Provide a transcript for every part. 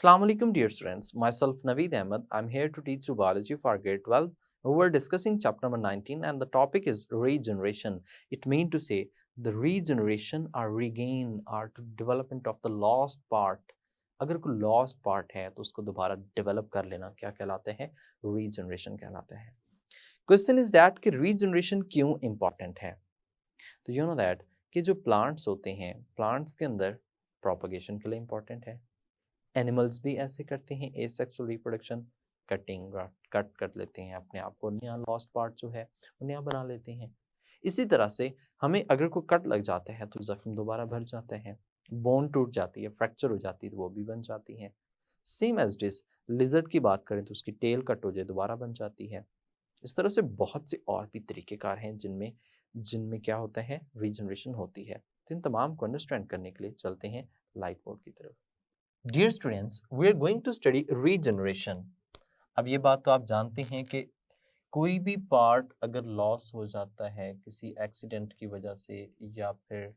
Assalamu alaikum, dear students. Myself Naveed Ahmed. I'm here to teach you biology for grade 12. We're discussing chapter number 19 and the topic is regeneration. It means to say the regeneration or regain or to development of the lost part. अगर कोई lost part है तो उसको दोबारा develop कर लेना क्या कहलाते हैं? Regeneration कहलाते हैं. Question is that कि regeneration क्यों important है? तो you know that कि जो plants होते हैं, plants के अंदर propagation के लिए important है. एनिमल्स भी ऐसे करते हैं एसेक्सुअल रिप्रोडक्शन, कटिंग कट कर लेते हैं अपने आप को, नया लॉस्ट पार्ट जो है वो नया बना लेते हैं। इसी तरह से हमें अगर कोई कट लग जाता है तो जख्म दोबारा भर जाता है, बोन टूट जाती है, फ्रैक्चर हो जाती है तो वो भी बन जाती है। सेम एज डिस लिजर्ड की बात करें तो उसकी टेल कट हो जाए दोबारा बन जाती है। इस तरह से बहुत से और भी तरीक़ेकार हैं जिनमें जिनमें क्या होता है, रीजनरेशन होती है। तो इन तमाम को अंडरस्टैंड करने के लिए चलते हैं लाइट बोर्ड की तरफ। Dear students, we are going to study regeneration. अब ये बात तो आप जानते हैं कि कोई भी पार्ट अगर लॉस हो जाता है किसी एक्सीडेंट की वजह से या फिर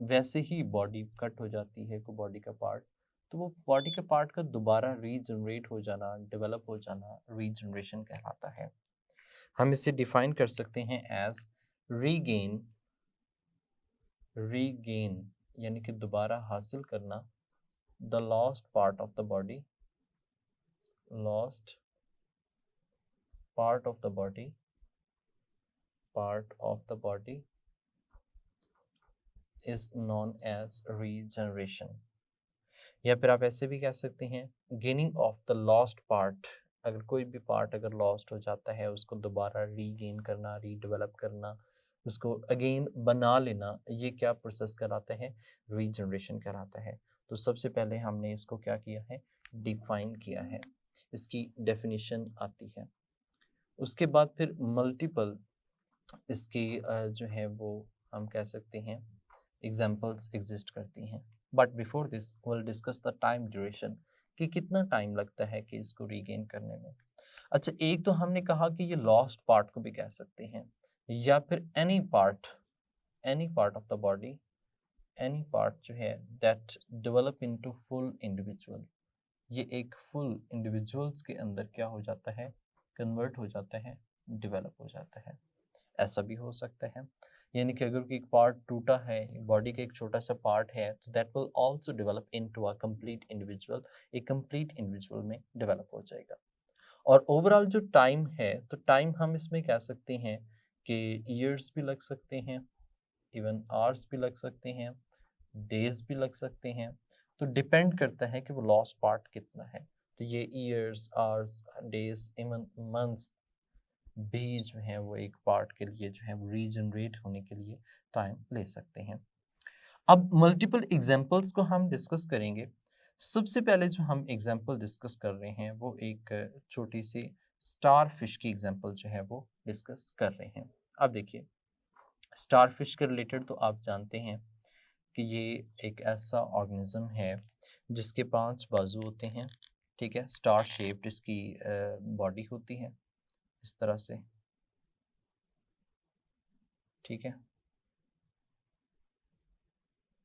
वैसे ही बॉडी कट हो जाती है कोई बॉडी का पार्ट, तो वो बॉडी के पार्ट का दोबारा रीजनरेट हो जाना, डेवलप हो जाना रीजनरेशन कहलाता है। हम इसे डिफाइन कर सकते हैं एज रीगेन। रीगेन यानी कि दोबारा हासिल करना the lost part of the body, lost part of the body, part of the body is known as regeneration. या फिर आप ऐसे भी कह सकते हैं gaining of the lost part। अगर कोई भी पार्ट अगर लॉस्ट हो जाता है उसको दोबारा रीगेन करना, रीडेवलप करना, उसको अगेन बना लेना, ये क्या प्रोसेस कहलाता है? रीजनरेशन कहलाता है। तो सबसे पहले हमने इसको क्या किया है? डिफाइन किया है, इसकी डेफिनेशन आती है। उसके बाद फिर मल्टीपल इसकी जो है वो हम कह सकते हैं एग्जाम्पल्स एग्जिस्ट करती हैं। But before this will discuss the time duration कि कितना टाइम लगता है कि इसको रीगेन करने में। अच्छा, एक तो हमने कहा कि ये लॉस्ट पार्ट को भी कह सकते हैं या फिर any part of the body, any part जो है that develop into full individual. ये एक फुल इंडिविजुअल्स के अंदर क्या हो जाता है? कन्वर्ट हो जाता है, डेवलप हो जाता है। ऐसा भी हो सकता है, यानी कि अगर एक पार्ट टूटा है, बॉडी का एक छोटा सा पार्ट है, तो that will also develop into a complete individual, एक कंप्लीट इंडिविजुअल में डेवलप हो जाएगा। और ओवरऑल जो टाइम है, तो टाइम हम इसमें कह सकते हैं कि ईयर्स भी लग सकते हैं, इवन आवर्स भी लग सकते हैं, डेज भी लग सकते हैं। तो डिपेंड करता है कि वो लॉस्ट पार्ट कितना है। तो ये years, hours, days, even months भी जो है वो एक पार्ट के लिए जो है वो रीजनरेट होने के लिए टाइम ले सकते हैं। अब मल्टीपल एग्जांपल्स को हम डिस्कस करेंगे। सबसे पहले जो हम एग्जांपल डिस्कस कर रहे हैं वो एक छोटी सी स्टार फिश की एग्जांपल जो है वो डिस्कस कर रहे हैं। अब देखिए, स्टार फिश के रिलेटेड तो आप जानते हैं कि ये एक ऐसा ऑर्गेनिज्म है जिसके 5 बाजू होते हैं, ठीक है। स्टार शेप्ड इसकी बॉडी होती है इस तरह से, ठीक है।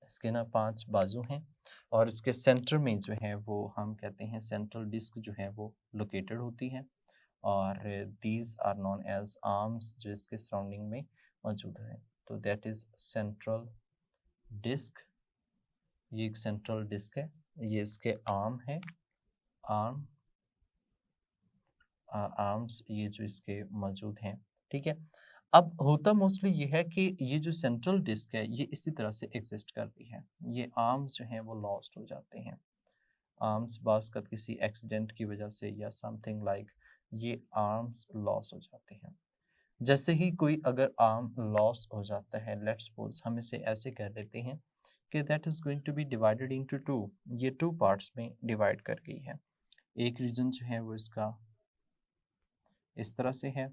इसके ना 5 बाजू हैं और इसके सेंटर में जो है वो हम कहते हैं सेंट्रल डिस्क जो है वो लोकेटेड होती है और these are known as arms जो इसके सराउंडिंग में मौजूद है। तो दैट इज सेंट्रल डिस्क। ये एक सेंट्रल डिस्क है, ये इसके आर्म है, आर्म आर्म्स ये जो इसके मौजूद हैं, ठीक है। अब होता मोस्टली ये है कि ये जो सेंट्रल डिस्क है ये इसी तरह से एग्जिस्ट कर रही है। ये आर्म्स जो हैं वो लॉस्ट हो जाते हैं, आर्म्स बास्कत किसी एक्सीडेंट की वजह से या समथिंग लाइक ये आर्म्स लॉस हो जाते हैं। जैसे ही कोई अगर आर्म लॉस हो जाता है, लेट्स सपोज हम इसे ऐसे कह देते हैं कि that is going to be divided into 2। ये 2 पार्ट्स में डिवाइड कर गई है। एक रीजन जो है वो इसका इस तरह से है,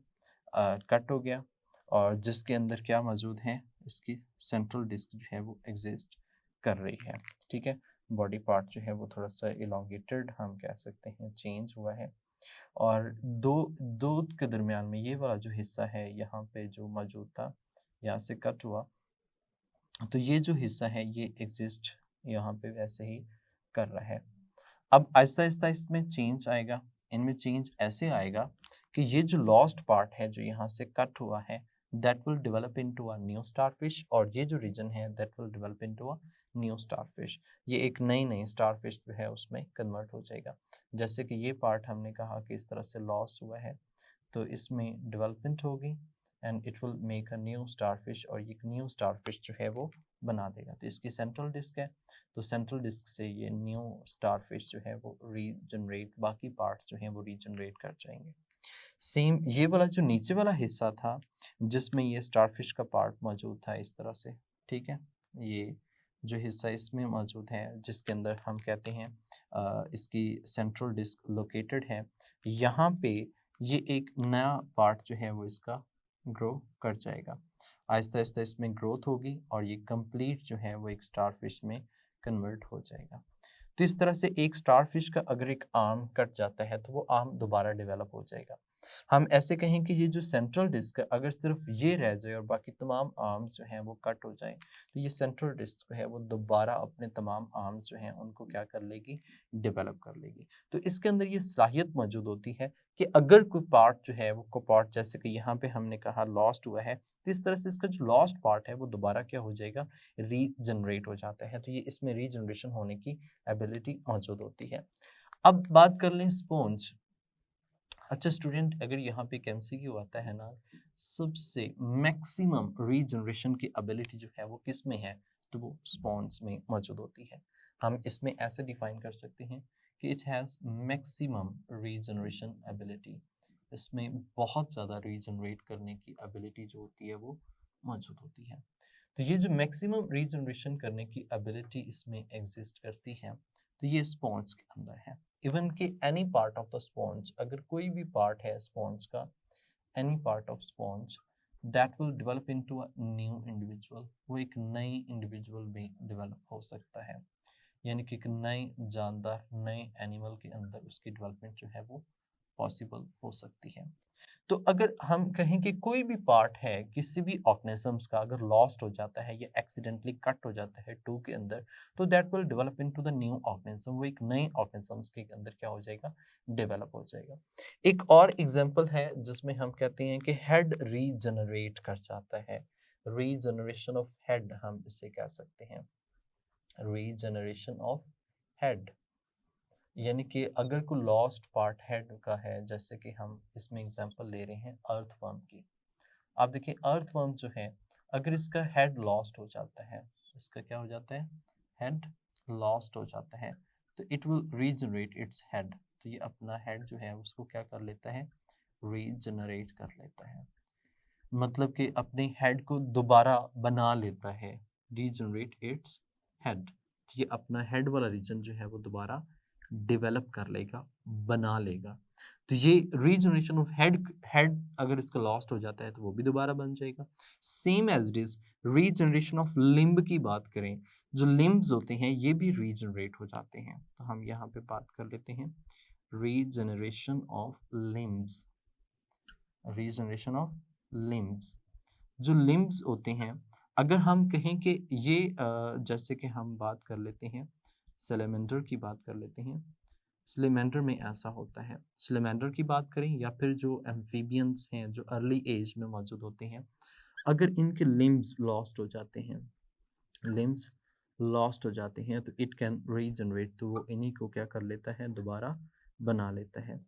कट हो गया और जिसके अंदर क्या मौजूद है, इसकी सेंट्रल डिस्क जो है वो एग्जिस्ट कर रही है, ठीक है। बॉडी पार्ट जो है वो थोड़ा सा इलोंगेटेड हम कह सकते हैं, चेंज हुआ है और दो दो के दरमियान में ये वाला जो हिस्सा है यहाँ पे जो मौजूद था, यहाँ से कट हुआ, तो ये जो हिस्सा है ये एग्जिस्ट यहाँ पे वैसे ही कर रहा है। अब आहिस्ता आहिस्ता इसमें चेंज आएगा, इनमें चेंज ऐसे आएगा कि ये जो लॉस्ट पार्ट है जो यहाँ से कट हुआ है that will develop into a new starfish, और ये जो रीजन है that will develop into a new starfish. ये एक नई नई स्टारफिश जो है उसमें कन्वर्ट हो जाएगा। जैसे कि ये पार्ट हमने कहा कि इस तरह से लॉस हुआ है, तो इसमें डेवलपमेंट होगी and it will make a new starfish, और ये न्यू स्टारफिश जो है वो बना देगा। तो इसकी सेंट्रल डिस्क है, तो सेंट्रल डिस्क से ये न्यू स्टारफिश जो है वो रीजनरेट, बाकी पार्ट्स जो हैं वो रीजनरेट कर जाएंगे। सेम ये वाला जो नीचे वाला हिस्सा था जिसमें ये स्टारफिश का पार्ट मौजूद था इस तरह से, ठीक है, ये जो हिस्सा इसमें मौजूद है जिसके अंदर हम कहते हैं इसकी सेंट्रल डिस्क लोकेटेड है, यहाँ पे ये एक नया पार्ट जो है वो इसका ग्रो कर जाएगा। आहिस्ता आहिस्ता इसमें ग्रोथ होगी और ये कंप्लीट जो है वो एक स्टारफिश में कन्वर्ट हो जाएगा। तो इस तरह से एक स्टारफिश का अगर एक आर्म कट जाता है तो वो आर्म दोबारा डेवलप हो जाएगा। हम ऐसे कहें कि ये जो सेंट्रल डिस्क है अगर सिर्फ ये रह जाए और बाकी तमाम आर्म्स जो हैं वो कट हो जाएं, तो ये सेंट्रल डिस्क जो है वो दोबारा अपने तमाम आर्म्स जो हैं उनको क्या कर लेगी, डेवलप कर लेगी। तो इसके अंदर ये सलाहियत मौजूद होती है कि अगर कोई पार्ट जो है वो को पार्ट जैसे कि यहाँ पे हमने कहा लॉस्ट हुआ है, तो इस तरह से इसका जो लॉस्ट पार्ट है वो दोबारा क्या हो जाएगा, रीजनरेट हो जाता है। तो ये इसमें रीजनरेशन होने की एबिलिटी मौजूद होती है। अब बात कर लें स्पॉन्ज। अच्छा स्टूडेंट, अगर यहाँ पे एक एमसीक्यू आता है ना, सबसे मैक्सिमम रीजनरेशन की एबिलिटी जो है वो किस में है, तो वो स्पॉन्ज में मौजूद होती है। हम इसमें ऐसे डिफाइन कर सकते हैं कि it has maximum regeneration ability, इसमें बहुत ज़्यादा रीजनरेट करने की एबिलिटी जो होती है वो मौजूद होती है। तो ये जो मैक्सिमम रीजनरेशन करने की एबिलिटी इसमें एग्जिस्ट करती है, तो ये स्पॉन्ज के अंदर है। इवन कि any part of the sponge, अगर कोई भी पार्ट है स्पॉन्ज का, any part of sponge that will develop into a new individual, वो एक नई इंडिविजुअल में डेवलप हो सकता है, यानी कि एक नए जानदार नए एनिमल के अंदर उसकी डेवलपमेंट जो है वो पॉसिबल हो सकती है। तो अगर हम कहें कि कोई भी पार्ट है किसी भी ऑर्गेनिजम्स का अगर लॉस्ट हो जाता है या एक्सीडेंटली कट हो जाता है टू के अंदर, तो that will develop into the new organism, वो एक नए ऑर्गेनिजम्स के अंदर क्या हो जाएगा, डेवलप हो जाएगा। एक और एग्जांपल है जिसमें हम कहते हैं कि हेड रीजनरेट कर जाता है, रीजनरेशन ऑफ हेड हम इसे कह सकते हैं, रीजनरेशन ऑफ हेड। यानी कि अगर कोई लॉस्ट पार्ट हेड का है, जैसे कि हम इसमें एग्जांपल ले रहे हैं अर्थवर्म की। आप देखिए अर्थवर्म जो है अगर इसका हेड लॉस्ट हो जाता है, इसका क्या हो जाता है, हेड लॉस्ट हो जाता है, तो it will regenerate its head. तो ये अपना हेड जो है उसको क्या कर लेता है, रीजनरेट कर लेता है, मतलब कि अपने हेड को दोबारा बना लेता है, रीजनरेट इट्स हेड। तो ये अपना हेड वाला रीजन जो है वो दोबारा डेवलप कर लेगा, बना लेगा। तो ये रीजनरेशन ऑफ हेड, हेड अगर इसका लॉस्ट हो जाता है तो वो भी दोबारा बन जाएगा। Same as it is regeneration of limb की बात करें, जो लिम्ब्स होते हैं ये भी रीजनरेट हो जाते हैं। तो हम यहाँ पे बात कर लेते हैं regeneration of limbs, regeneration of limbs. जो लिम्ब्स होते हैं अगर हम कहें कि ये जैसे कि हम बात कर लेते हैं सैलमेंडर की बात कर लेते हैं, सैलमेंडर में ऐसा होता है, सैलमेंडर की बात करें या फिर जो एम्फीबियंस हैं जो अर्ली एज में मौजूद होते हैं, अगर इनके लिम्ब्स लॉस्ट हो जाते हैं, लिम्ब्स लॉस्ट हो जाते हैं तो इट कैन रीजनरेट, तो वो इन्हीं को क्या कर लेता है, दोबारा बना लेता है।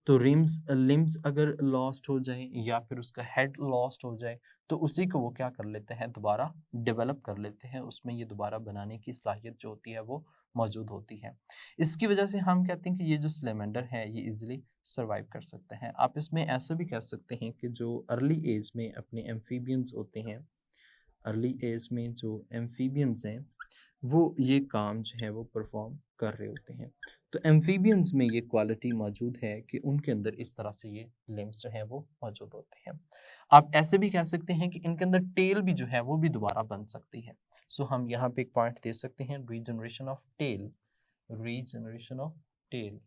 तो लिम्ब्स अगर लॉस्ट हो जाए या फिर उसका हेड लॉस्ट हो जाए तो उसी को वो क्या कर लेते हैं, दोबारा डेवलप कर लेते हैं, उसमें ये दोबारा बनाने की सलाहियत जो होती है वो मौजूद होती है। इसकी वजह से हम कहते हैं कि ये जो सैलमेंडर है ये इजीली सर्वाइव कर सकते हैं। आप इसमें ऐसा भी कह सकते हैं कि जो अर्ली एज में अपने एम्फीबियंस होते हैं, अर्ली एज में जो एम्फीबियंस हैं वो ये काम जो है वो परफॉर्म कर रहे होते हैं। तो एम्फीबियंस में ये क्वालिटी मौजूद है कि उनके अंदर इस तरह से ये लिम्स जो है वो मौजूद होते हैं। आप ऐसे भी कह सकते हैं कि इनके अंदर टेल भी जो है वो भी दोबारा बन सकती है। सो हम यहाँ पे एक पॉइंट दे सकते हैं regeneration of tail, regeneration of tail,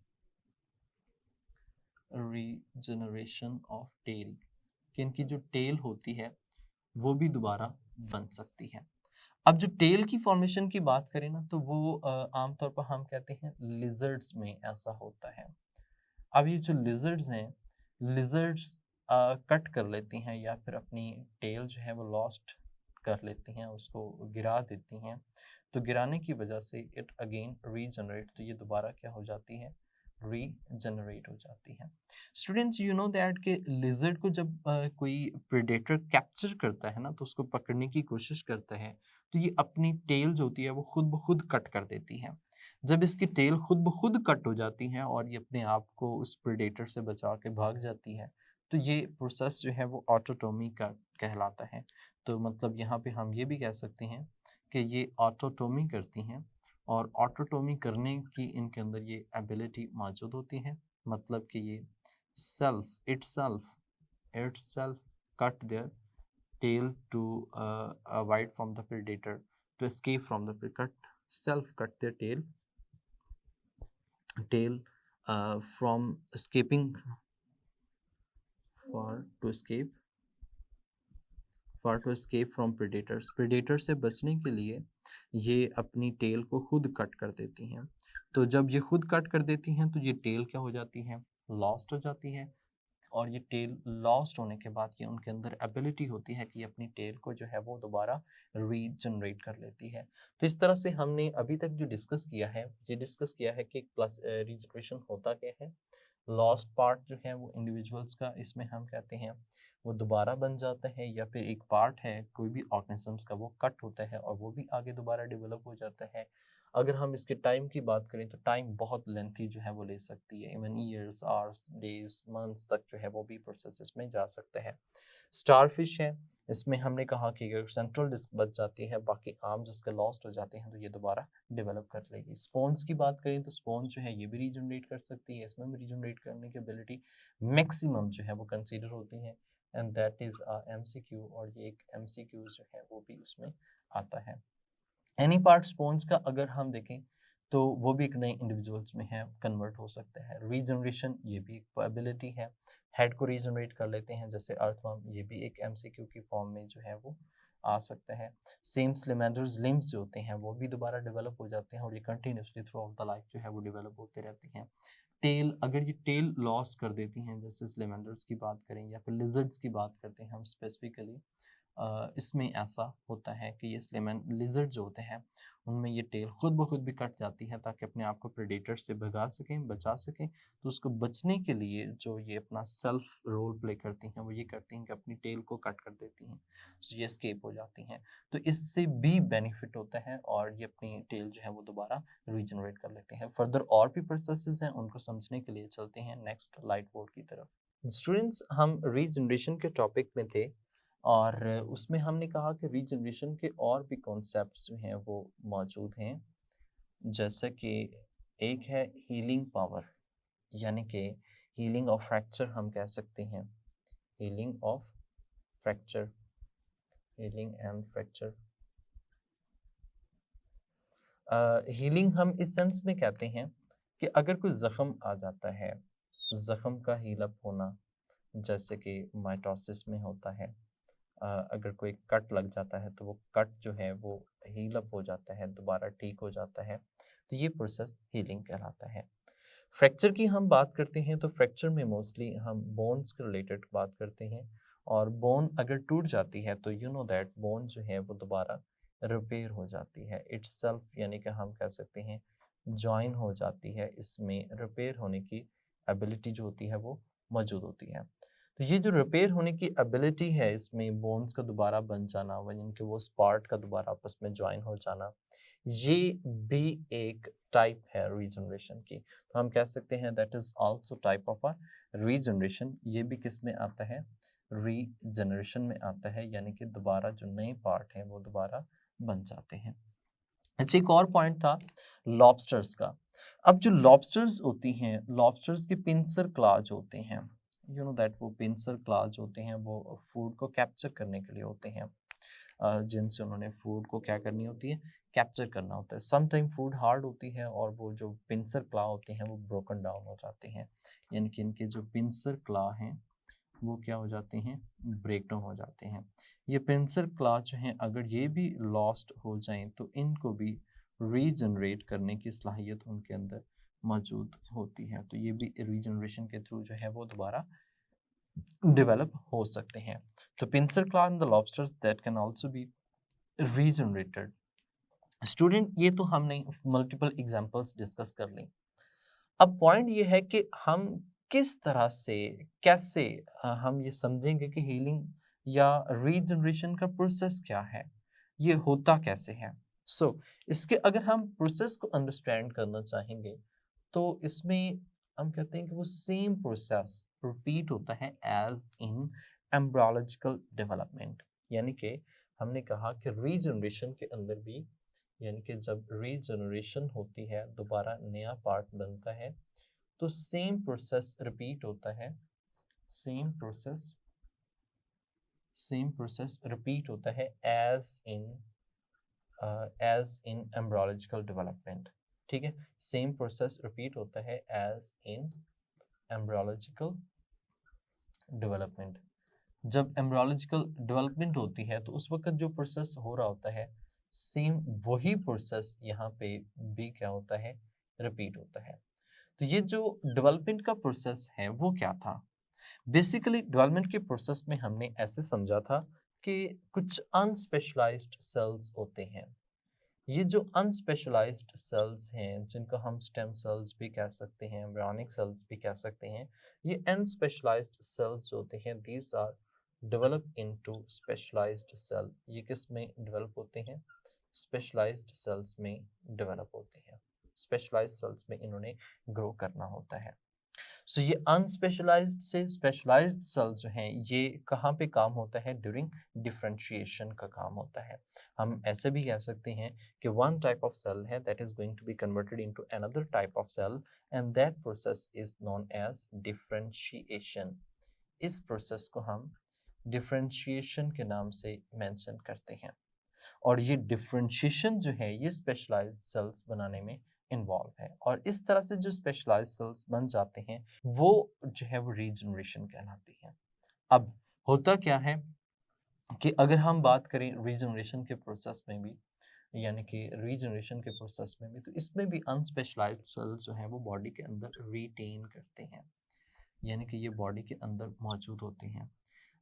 regeneration of tail, कि इनकी जो टेल होती है वो भी दोबारा बन सकती है। अब जो टेल की फॉर्मेशन की बात करें ना, तो वो आमतौर पर हम कहते हैं लिजर्ड्स में ऐसा होता है। अब ये जो लिजर्ड्स हैं, लिजर्ड्स कट कर लेती हैं या फिर अपनी टेल जो है वो लॉस्ट कर लेती हैं, उसको गिरा देती हैं। तो गिराने की वजह से इट अगेन रीजनरेट, तो ये दोबारा क्या हो जाती है, रीजनरेट हो जाती है। स्टूडेंट्स यू नो दैट कि लिजर्ड को जब कोई प्रेडेटर कैप्चर करता है ना, तो उसको पकड़ने की कोशिश करता है, तो ये अपनी टेल जो होती है वो खुद ब खुद कट कर देती है। जब इसकी टेल खुद ब खुद कट हो जाती है और ये अपने आप को उस प्रेडेटर से बचा के भाग जाती है, तो ये प्रोसेस जो है वो ऑटोटोमी का कहलाता है। तो मतलब यहाँ पे हम ये भी कह सकते हैं कि ये ऑटोटोमी करती हैं, और ऑटोटोमी करने की इनके अंदर ये एबिलिटी मौजूद होती है। मतलब कि ये itself cut their tail to avoid from the predator, to escape from the cut their tail from escaping, for to escape from predator से बचने के लिए ये अपनी टेल को खुद कट कर देती हैं। तो जब ये खुद कट कर देती हैं तो ये टेल क्या हो जाती है, लॉस्ट हो जाती है। और ये टेल लॉस्ट होने के बाद ये उनके अंदर एबिलिटी होती है कि ये अपनी टेल को जो है वो दोबारा रीजनरेट कर लेती है। तो इस तरह से हमने अभी तक जो डिस्कस किया है, ये डिस्कस किया है कि प्लस रीजनरेशन होता क्या है। लॉस्ट पार्ट जो है वो इंडिविजुअल्स का, इसमें हम कहते हैं वो दोबारा बन जाता है, या फिर एक पार्ट है कोई भी ऑर्गेनिजम्स का वो कट होता है और वो भी आगे दोबारा डेवलप हो जाता है। अगर हम इसके टाइम की बात करें तो टाइम बहुत लेंथी जो है वो ले सकती है, even years, hours, days, months तक जो है वो भी प्रोसेस में जा सकता है। स्टारफिश है, इसमें हमने कहा कि अगर सेंट्रल डिस्क बच जाती है, बाकी आर्म जिसके लॉस्ट हो जाते हैं, तो ये दोबारा डेवलप कर लेगी। स्पॉन्ज की बात करें तो स्पॉन्ज जो है ये भी रीजनरेट कर सकती है, इसमें भी रीजनरेट करने की एबिलिटी मैक्सिमम जो है वो कंसीडर होती है, एंड दैट इज MCQ, और ये एक MCQ जो है वो भी उसमें आता है। एनी पार्ट स्पॉन्ज का अगर हम देखें तो वो भी एक नए इंडिविजुअल्स में है, कन्वर्ट हो सकता है। रीजनरेशन ये भी एक एबिलिटी है, हेड को रीजनरेट कर लेते हैं, जैसे अर्थवर्म, ये भी एक MCQ की फॉर्म में जो है वो आ सकता है। सेम स्लेमेंडर्स लिम्स जो होते हैं वो भी दोबारा डेवलप हो जाते हैं, और ये continuously through out the life जो है वो डेवलप होते रहते हैं। टेल, अगर ये टेल लॉस कर देती हैं, जैसे स्लेमेंडर्स की बात करें या फिर लिजर्ड्स की बात करते हैं हम स्पेसिफिकली, इसमें ऐसा होता है कि ये स्लेमन लिजर्ड जो होते हैं उनमें ये टेल खुद ब खुद भी कट जाती है ताकि अपने आप को प्रेडेटर से भगा सकें, बचा सकें। तो उसको बचने के लिए जो ये अपना सेल्फ रोल प्ले करती हैं वो ये करती हैं कि अपनी टेल को कट कर देती हैं, तो ये एस्केप हो जाती हैं। तो इससे भी बेनिफिट होता है और ये अपनी टेल जो है वो दोबारा रीजनरेट कर लेते हैं। फर्दर और भी प्रोसेसेस हैं, उनको समझने के लिए चलते हैं नेक्स्ट लाइट बोर्ड की तरफ। स्टूडेंट्स, हम रीजनरेशन के टॉपिक में थे और उसमें हमने कहा कि रीजनरेशन के और भी कॉन्सेप्ट्स जो हैं वो मौजूद हैं, जैसे कि एक है हीलिंग पावर, यानी कि हीलिंग ऑफ फ्रैक्चर हम कह सकते हैं, healing of fracture, healing and fracture. Healing हम इस सेंस में कहते हैं कि अगर कोई ज़ख़म आ जाता है, ज़ख़म का हील अप होना, जैसे कि माइटोसिस में होता है। अगर कोई कट लग जाता है तो वो कट जो है वो हील अप हो जाता है, दोबारा ठीक हो जाता है, तो ये प्रोसेस हीलिंग कहलाता है। फ्रैक्चर की हम बात करते हैं तो फ्रैक्चर में मोस्टली हम बोन्स के रिलेटेड बात करते हैं, और बोन अगर टूट जाती है तो यू नो दैट बोन जो है वो दोबारा रिपेयर हो जाती है इट्सल्फ, यानी कि हम कह सकते हैं जॉइन हो जाती है, इसमें रिपेयर होने की एबिलिटी जो होती है वो मौजूद होती है। तो ये जो रिपेयर होने की एबिलिटी है, इसमें बोन्स का दोबारा बन जाना, वहीं के वो स्पार्ट का दोबारा आपस में ज्वाइन हो जाना, ये भी एक टाइप है रीजनरेशन की। तो हम कह सकते हैं that is also type of a regeneration. ये भी किस में आता है, रीजनरेशन में आता है, यानी कि दोबारा जो नए पार्ट हैं वो दोबारा बन जाते हैं। अच्छा, एक और पॉइंट था लॉबस्टर्स का। अब जो लॉबस्टर्स होती हैं, लॉबस्टर्स के पिंसर क्लाज होते हैं, यू नो दैट वो पिंसर क्लाज होते हैं वो फूड को कैप्चर करने के लिए होते हैं, जिनसे उन्होंने फूड को क्या करनी होती है, कैप्चर करना होता है। सम टाइम फूड हार्ड होती है और वो जो पिंसर क्ला होते हैं वो ब्रोकन डाउन हो जाते हैं, यानी कि इनके जो पिंसर क्ला हैं वो क्या हो जाते हैं, ब्रेक डाउन हो जाते हैं। ये पिंसर क्लॉ जो हैं अगर ये भी लॉस्ट हो जाएं तो इनको भी रीजनरेट करने की सलाहियत उनके अंदर मौजूद होती है, तो ये भी रीजनरेशन के थ्रू जो है वो दोबारा डेवलप हो सकते हैं। तो pincer claw in the lobsters that can also be regenerated. Student ये तो हमने मल्टीपल एग्जांपल्स डिस्कस कर ली। अब पॉइंट ये है कि हम किस तरह से कैसे हम ये समझेंगे कि हीलिंग या रीजनरेशन का प्रोसेस क्या है, ये होता कैसे है। इसके अगर हम प्रोसेस को अंडरस्टैंड करना चाहेंगे तो इसमें हम कहते हैं कि वो सेम प्रोसेस रिपीट होता है एज इन एम्ब्रियोलॉजिकल डेवलपमेंट। यानी कि हमने कहा कि रीजनरेशन के अंदर भी, यानी कि जब रीजनरेशन होती है दोबारा नया पार्ट बनता है तो सेम प्रोसेस रिपीट होता है, सेम प्रोसेस रिपीट होता है एज इन एम्ब्रियोलॉजिकल डेवलपमेंट। ठीक है, सेम प्रोसेस रिपीट होता है एज इन एम्ब्रियोलॉजिकल डेवलपमेंट। जब एम्ब्रियोलॉजिकल डेवलपमेंट होती है तो उस वक्त जो प्रोसेस हो रहा होता है सेम वही प्रोसेस यहाँ पे भी क्या होता है, रिपीट होता है। तो ये जो डेवलपमेंट का प्रोसेस है वो क्या था? बेसिकली डेवलपमेंट के प्रोसेस में हमने ऐसे समझा था कि कुछ अनस्पेशलाइज्ड सेल्स होते हैं। ये जो अनस्पेशलाइज्ड सेल्स हैं जिनको हम स्टेम सेल्स भी कह सकते हैं, एम्ब्रियोनिक सेल्स भी कह सकते हैं, ये अनस्पेशलाइज्ड सेल्स होते हैं, these are develop into specialized cell. ये किस में डेवलप होते हैं? स्पेशलाइज्ड सेल्स में डेवलप होते हैं। स्पेशलाइज्ड सेल्स में इन्होंने ग्रो करना होता है। ये अनस्पेशलाइज्ड से स्पेशलाइज्ड सेल जो हैं ये कहाँ पे काम होता है? ड्यूरिंग डिफरेंशिएशन का काम होता है। हम ऐसे भी कह सकते हैं कि वन टाइप ऑफ सेल है that is going to be converted into another type of cell and that process is known as differentiation. इस प्रोसेस को हम डिफरेंशिएशन के नाम से मेंशन करते हैं और ये डिफरेंशिएशन जो है ये स्पेशलाइज्ड सेल्स बनाने में इन्वॉल्व है और इस तरह से जो स्पेशलाइज्ड सेल्स बन जाते हैं वो जो है वो रीजनरेशन कहलाती है। अब होता क्या है कि अगर हम बात करें रीजनरेशन के प्रोसेस में भी, यानी कि रीजनरेशन के प्रोसेस में भी, तो इसमें भी अनस्पेशलाइज्ड सेल्स जो है वो बॉडी के अंदर रिटेन करते हैं, यानी कि ये बॉडी के अंदर मौजूद होते हैं।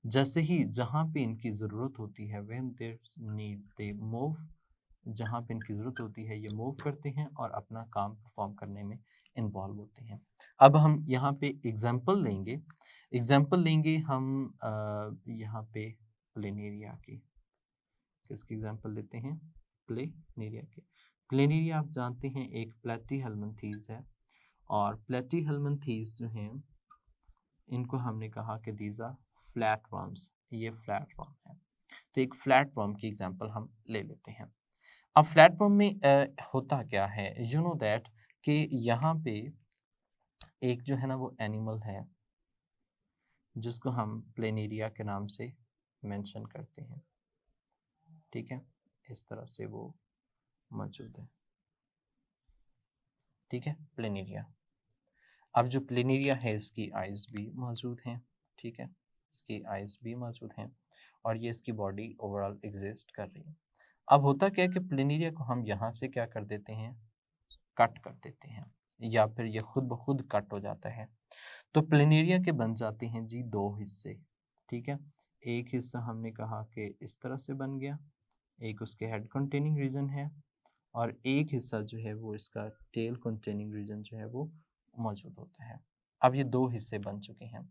जैसे ही जहाँ पे इनकी ज़रूरत होती है when there need they move, जहाँ पे इनकी ज़रूरत होती है ये मूव करते हैं और अपना काम परफॉर्म करने में इन्वॉल्व होते हैं। अब हम यहाँ पे एग्जांपल लेंगे हम यहाँ पे प्लेनेरिया की। किसकी एग्जांपल लेते हैं? प्लेनेरिया की। प्लेनेरिया आप जानते हैं एक प्लेटीहेल्मिन्थीज है और प्लेटीहेल्मिन्थीज जो हैं इनको हमने कहा कि दीज आर फ्लैट वर्म्स, ये फ्लैट वर्म है। तो एक फ्लैट वर्म की एग्जांपल हम ले लेते हैं। अब फ्लैट वर्म में होता क्या है, यू नो दैट कि यहाँ पे एक जो है ना वो एनिमल है जिसको हम प्लेनेरिया के नाम से मेंशन करते हैं। ठीक है, इस तरह से वो मौजूद है। ठीक है, प्लेनेरिया। अब जो प्लेनेरिया है इसकी आइज़ भी मौजूद हैं। ठीक है, इसकी आइज़ भी मौजूद हैं और ये इसकी बॉडी ओवरऑल एग्जिस्ट कर रही है। अब होता क्या है कि प्लेनेरिया को हम यहाँ से क्या कर देते हैं, कट कर देते हैं या फिर ये खुद ब खुद कट हो जाता है। तो प्लेनेरिया के बन जाते हैं जी दो हिस्से। ठीक है, एक हिस्सा हमने कहा कि इस तरह से बन गया, एक उसके हेड कंटेनिंग रीजन है और एक हिस्सा जो है वो इसका टेल कंटेनिंग रीजन जो है वो मौजूद होता है। अब ये दो हिस्से बन चुके हैं।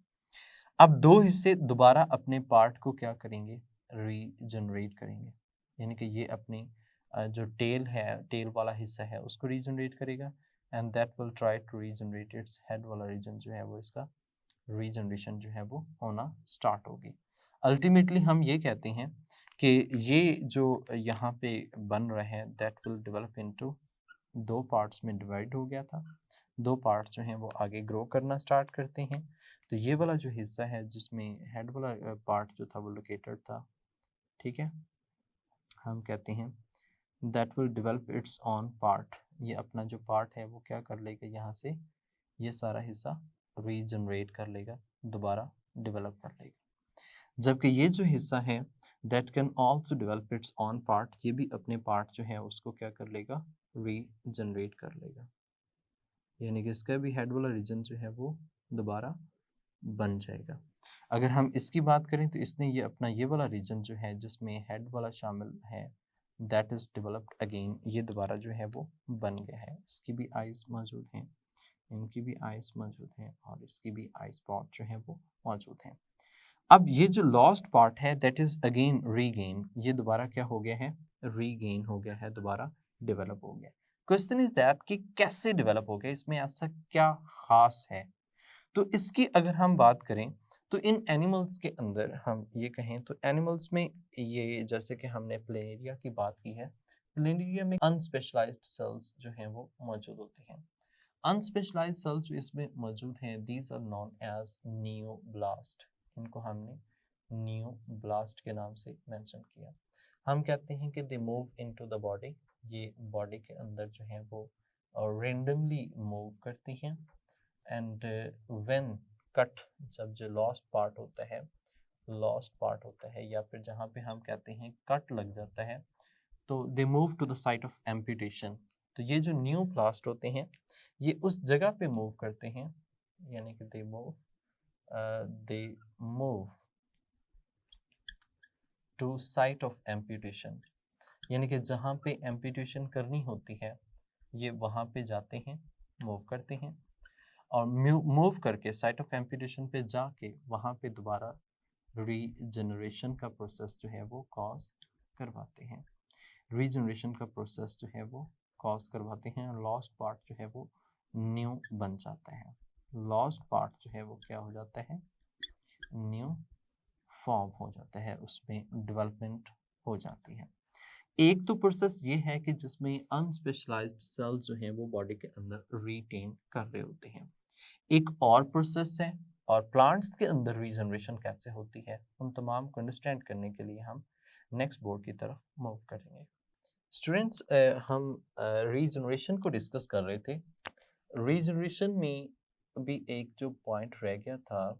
अब दो हिस्से दोबारा अपने पार्ट को क्या करेंगे, रीजनरेट करेंगे, यानी कि ये अपनी जो टेल है, टेल वाला हिस्सा है उसको रीजनरेट करेगा and that will try to regenerate its head वाला रीजन जो है वो इसका रीजनरेशन जो है वो होना स्टार्ट होगी। अल्टीमेटली हम ये कहते हैं कि ये जो यहाँ पे बन रहे हैं दैट विल डेवलप इनटू दो पार्ट्स में डिवाइड हो गया था। दो पार्ट्स जो हैं वो आगे ग्रो करना स्टार्ट करते हैं। तो ये वाला जो हिस्सा है जिसमें हेड वाला पार्ट जो था वो लोकेटेड था, ठीक है, हम कहते हैं that will develop it's on part. ये अपना जो पार्ट है वो क्या कर लेगा, यहाँ से ये सारा हिस्सा रीजनरेट कर लेगा, दोबारा डेवलप कर लेगा। जबकि ये जो हिस्सा है that can also develop it's on part, ये भी अपने पार्ट जो है उसको क्या कर लेगा, रीजनरेट कर लेगा। यानी कि इसका भी हेड वाला रीजन जो है वो दोबारा बन जाएगा। अगर हम इसकी बात करें तो इसने ये अपना ये वाला रीजन जो है जिसमें हेड वाला शामिल है दैट इज डेवलप्ड अगेन, ये दोबारा जो है वो बन गया है। इसकी भी आइज मौजूद हैं, इनकी भी आइज मौजूद हैं और इसकी भी आई स्पॉट जो है वो मौजूद हैं। अब ये जो लॉस्ट पार्ट है दैट इज अगेन रीगेन, ये दोबारा क्या हो गया है, रीगेन हो गया है, दोबारा डेवलप हो गया। क्वेश्चन इज दैट कि कैसे डेवलप हो गया, इसमें ऐसा क्या खास है। तो इसकी अगर हम बात करें तो इन एनिमल्स के अंदर हम ये कहें तो एनिमल्स में ये जैसे कि हमने प्लेनेरिया की बात की है, प्लेनेरिया में अनस्पेशलाइज्ड सेल्स जो हैं वो मौजूद होते हैं। अनस्पेशलाइज्ड सेल्स जो इसमें मौजूद हैं दीज आर नोन एज नियोब्लास्ट, इनको हमने नियोब्लास्ट के नाम से मेंशन किया। हम कहते हैं कि they move into the body, ये बॉडी के अंदर जो है वो रेंडमली मूव करती हैं। एंड व्हेन कट, जब जो लॉस्ट पार्ट होता है या फिर जहाँ पे हम कहते हैं कट लग जाता है तो they move to the site of amputation. तो ये जो न्यू प्लास्ट होते हैं ये उस जगह पे मूव करते हैं, यानी कि they move to site of amputation, यानी कि जहाँ पे एम्पुटेशन करनी होती है ये वहाँ पे जाते हैं, मूव करते हैं और मूव करके साइट ऑफ एम्पुटेशन पे जाके वहाँ पे दोबारा रीजनरेशन का प्रोसेस जो है वो कॉज करवाते हैं। रीजनरेशन का प्रोसेस जो है वो कॉज करवाते हैं। लॉस्ट पार्ट जो है वो न्यू बन जाता है, लॉस्ट पार्ट जो है वो क्या हो जाता है, न्यू फॉर्म हो जाता है, उसमें डेवलपमेंट हो जाती है। एक तो प्रोसेस ये है कि जिसमें अनस्पेशलाइज्ड सेल्स जो हैं वो बॉडी के अंदर रिटेन कर रहे होते हैं। एक और प्रोसेस है, और प्लांट्स के अंदर रीजनरेशन कैसे होती है उन तमाम को अंडरस्टैंड करने के लिए हम नेक्स्ट बोर्ड की तरफ मूव करेंगे। स्टूडेंट्स, हम रीजनरेशन को डिस्कस कर रहे थे। रीजनरेशन में भी एक जो पॉइंट रह गया था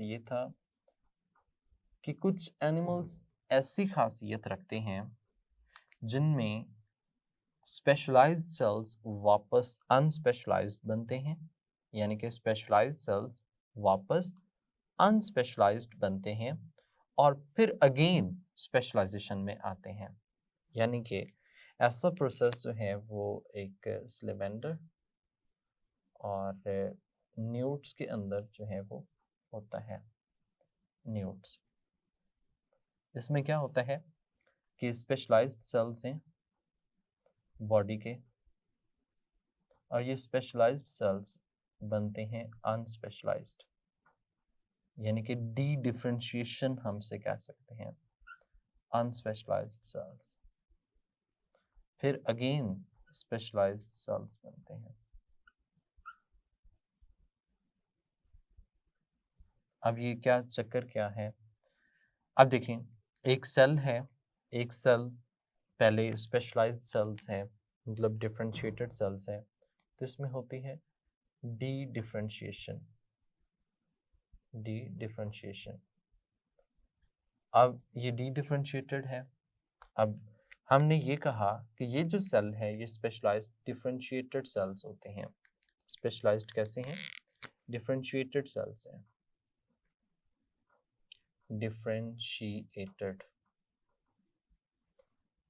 ये था कि कुछ एनिमल्स ऐसी खासियत रखते हैं जिनमें स्पेशलाइज्ड सेल्स वापस अनस्पेशलाइज्ड बनते हैं, यानी कि स्पेशलाइज्ड सेल्स वापस अनस्पेशलाइज्ड बनते हैं और फिर अगेन स्पेशलाइजेशन में आते हैं। यानी कि ऐसा प्रोसेस जो है वो एक स्लेमेंडर और न्यूट्स के अंदर जो है वो होता है। न्यूट्स, इसमें क्या होता है कि स्पेशलाइज्ड सेल्स हैं बॉडी के और ये स्पेशलाइज्ड सेल्स बनते हैं अनस्पेशलाइज्ड, यानी कि डी डिफरेंशिएशन हमसे कह सकते हैं, अनस्पेशलाइज्ड सेल्स फिर अगेन स्पेशलाइज्ड सेल्स बनते हैं। अब ये क्या चक्कर क्या है, अब देखें एक सेल है, एक सेल पहले स्पेशलाइज्ड सेल्स है मतलब डिफरेंशिएटेड सेल्स है, तो इसमें होती है डी डिफरेंशिएशन, डी डिफरेंशिएशन। अब ये डी डिफरेंशिएटेड है। अब हमने ये कहा कि ये जो सेल है ये स्पेशलाइज्ड डिफरेंशिएटेड सेल्स होते हैं। स्पेशलाइज्ड कैसे हैं, डिफरेंशिएटेड सेल्स हैं, डिफरेंशिएटेड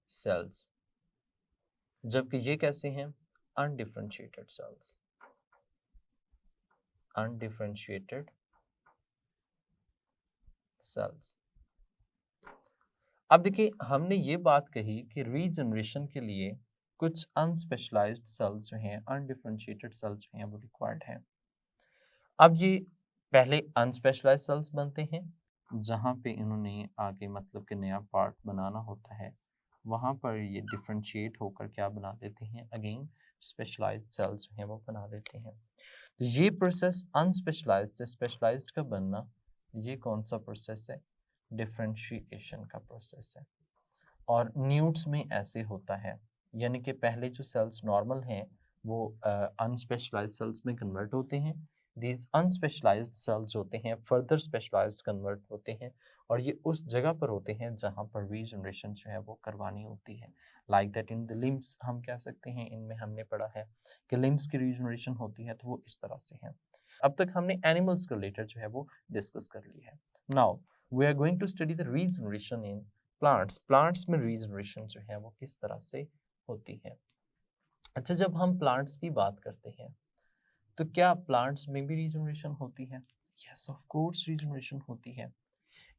सेल्स, जबकि ये कैसे हैं, अनडिफरेंशिएटेड सेल्स, अनडिफरेंशिएटेड सेल्स। अब देखिए हमने ये बात कही कि रीजनरेशन के लिए कुछ अनस्पेशलाइज्ड सेल्स जो हैं, अनडिफरेंशिएटेड सेल्स जो हैं वो रिक्वायर्ड हैं। अब ये पहले अनस्पेशलाइज्ड सेल्स बनते हैं जहाँ पे इन्होंने आगे मतलब कि नया पार्ट बनाना होता है, वहाँ पर ये डिफरेंशिएट होकर क्या बना देते हैं, अगेन स्पेशलाइज्ड सेल्स जो हैं वो बना देते हैं। तो ये प्रोसेस अनस्पेशलाइज्ड से स्पेशलाइज्ड का बनना, ये कौन सा प्रोसेस है, डिफरेंशिएशन का प्रोसेस है। और न्यूट्स में ऐसे होता है, यानी कि पहले जो सेल्स नॉर्मल हैं वो अनस्पेशलाइज्ड सेल्स में कन्वर्ट होते हैं, these अनस्पेशलाइज्ड सेल्स होते हैं फर्दर स्पेशलाइज्ड कन्वर्ट होते हैं और ये उस जगह पर होते हैं जहाँ पर रीजनरेशन जो है वो करवानी होती है। Like that in the limbs हम कह सकते हैं, इनमें हमने पढ़ा है कि लिम्स की रीजनरेशन होती है, तो वो इस तरह से है। अब तक हमने एनिमल्स के रिलेटेड जो है वो डिस्कस कर लिया है। Now we are going to study the regeneration in plants. Plants में रीजनरेशन जो है वो किस तरह से होती है। अच्छा, जब हम प्लांट्स की बात करते हैं तो क्या प्लांट्स में भी रीजनरेशन होती है? यस, ऑफ कोर्स रीजनरेशन होती है।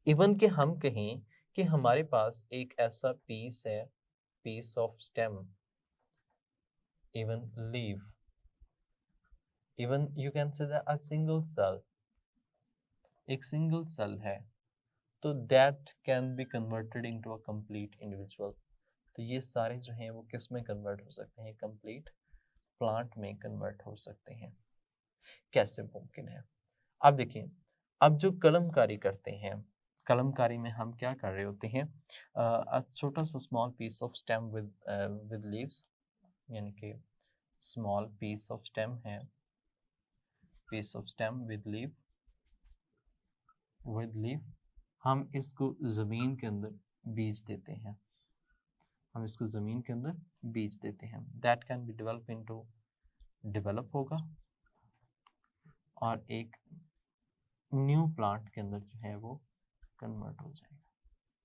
इवन कि हम कहें कि हमारे पास एक ऐसा पीस है, piece of stem, even leave, even you can say a single cell, एक सिंगल सेल है, तो that can be converted into a complete individual. तो ये सारे जो हैं वो किस में कन्वर्ट हो सकते हैं? कंप्लीट प्लांट में कन्वर्ट हो सकते हैं। कैसे मुमकिन है? अब देखिए, अब जो कलमकारी करते हैं, कलमकारी में हम क्या कर रहे होते हैं, छोटा सा small piece of stem with leaves, यानी कि स्मॉल पीस ऑफ स्टेम है, piece of stem with leave, हम इसको जमीन के अंदर बीज देते हैं, हम इसको जमीन के अंदर बीज देते हैं। That can be develop into, develop होगा और एक न्यू प्लांट के अंदर जो है वो कन्वर्ट हो जाएगा,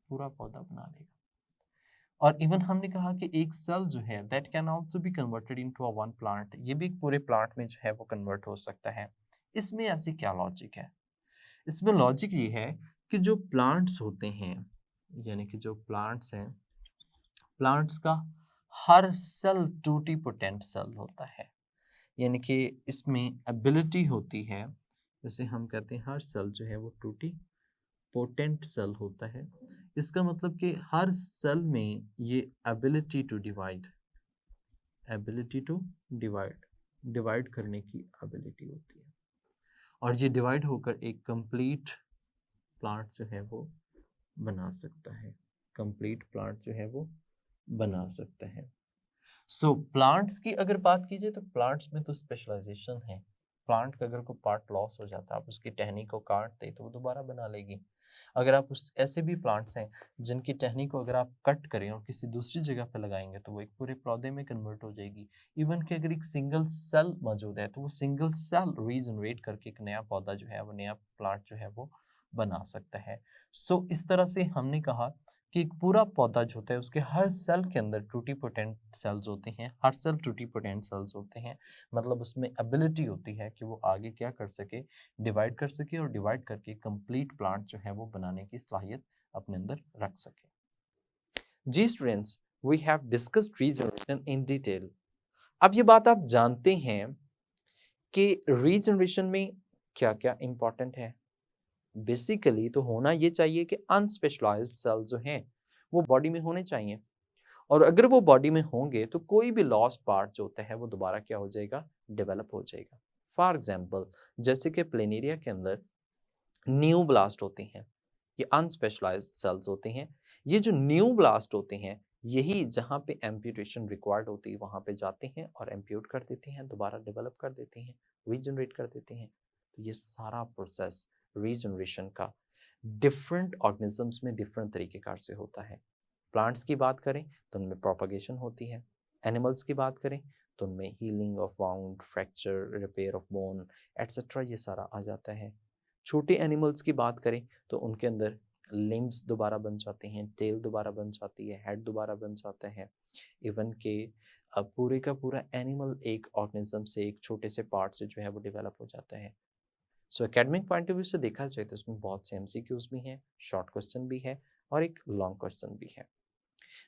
पूरा पौधा बना देगा। और इवन हमने कहा कि एक सेल जो है that can also B converted into a one plant, ये भी पूरे प्लांट में जो है वो कन्वर्ट हो सकता है। इसमें ऐसी क्या लॉजिक है? इसमें लॉजिक ये है कि जो प्लांट्स होते हैं, यानी कि जो प्लांट्स हैं, प्लांट्स का हर सेल टूटी पोटेंट सेल होता है, यानी कि इसमें एबिलिटी होती है, जैसे हम कहते हैं हर सेल जो है वो टूटी पोटेंट सेल होता है। इसका मतलब कि हर सेल में ये ability to divide, ability to divide, divide करने की एबिलिटी होती है, और ये डिवाइड होकर एक कंप्लीट प्लांट जो है वो बना सकता है, कंप्लीट प्लांट जो है वो बना सकता है। सो प्लांट्स की अगर बात की जाए तो प्लांट्स में तो स्पेशलाइजेशन है। प्लांट का अगर कोई पार्ट लॉस हो जाता है, आप उसकी टहनी को काट दे तो वो दोबारा बना लेगी। अगर आप उस ऐसे भी प्लांट्स हैं जिनकी टहनी को अगर आप कट करें और किसी दूसरी जगह पर लगाएंगे तो वो एक पूरे पौधे में कन्वर्ट हो जाएगी। इवन कि अगर एक सिंगल सेल मौजूद है तो वो सिंगल सेल रीजनरेट करके एक नया पौधा जो है वो, नया प्लांट जो है वो बना सकता है। सो इस तरह से हमने कहा कि एक पूरा पौधा जो होता है उसके हर सेल के अंदर टूटी पोटेंट सेल्स होते हैं, हर सेल टूटी पोटेंट सेल्स होते हैं, मतलब उसमें एबिलिटी होती है कि वो आगे क्या कर सके, डिवाइड कर सके और डिवाइड करके कंप्लीट प्लांट जो है वो बनाने की सलाहियत अपने अंदर रख सके। जी students, we have discussed regeneration in detail. अब ये बात आप जानते हैं कि रीजनरेशन में क्या क्या इंपॉर्टेंट है। बेसिकली तो होना ये चाहिए कि अनस्पेशलाइज्ड सेल जो हैं वो बॉडी में होने चाहिए, और अगर वो बॉडी में होंगे तो कोई भी लॉस्ट पार्ट जो होता है वो दोबारा क्या हो जाएगा, डेवलप हो जाएगा। फॉर एग्जाम्पल, जैसे कि प्लेनेरिया के अंदर न्यू ब्लास्ट होते हैं, ये अनस्पेशलाइज्ड सेल्स होते हैं। ये जो न्यू ब्लास्ट होते हैं यही जहाँ पे एम्प्यूटेशन रिक्वायर्ड होती है वहाँ पे जाते हैं और एम्प्यूट कर देते हैं, दोबारा डेवलप कर देते हैं, रीजनरेट कर देते हैं। तो ये सारा प्रोसेस रीजनरेशन का डिफरेंट ऑर्गेनिजम्स में डिफरेंट तरीके कार से होता है। प्लांट्स की बात करें तो उनमें प्रोपागेशन होती है, एनिमल्स की बात करें तो उनमें healing of wound, fracture, repair of bone etcetera ये सारा आ जाता है। छोटे एनिमल्स की बात करें तो उनके अंदर लिम्स दोबारा बन जाते हैं, टेल दोबारा बन जाती है, हेड दोबारा बन जाता है। इवन के पूरे का पूरा एनिमल एक ऑर्गेनिज्म से, एक छोटे से पार्ट से जो है वो डेवलप हो जाता है। सो एकेडमिक पॉइंट ऑफ व्यू से देखा जाए तो इसमें बहुत से एमसीक्यूज भी हैं, शॉर्ट क्वेश्चन भी है और एक लॉन्ग क्वेश्चन भी है।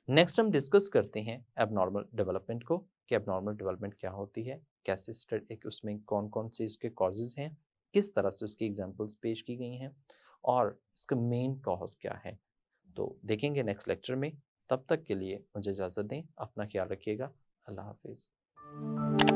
नेक्स्ट हम डिस्कस करते हैं एबनॉर्मल डेवलपमेंट को, कि एबनॉर्मल डेवलपमेंट क्या होती है, कैसे एक उसमें कौन कौन से इसके कॉजेज हैं, किस तरह से उसकी एग्जांपल्स पेश की गई हैं और इसका मेन कॉज क्या है। तो देखेंगे नेक्स्ट लेक्चर में। तब तक के लिए मुझे इजाज़त दें, अपना ख्याल रखिएगा। अल्लाह हाफिज़।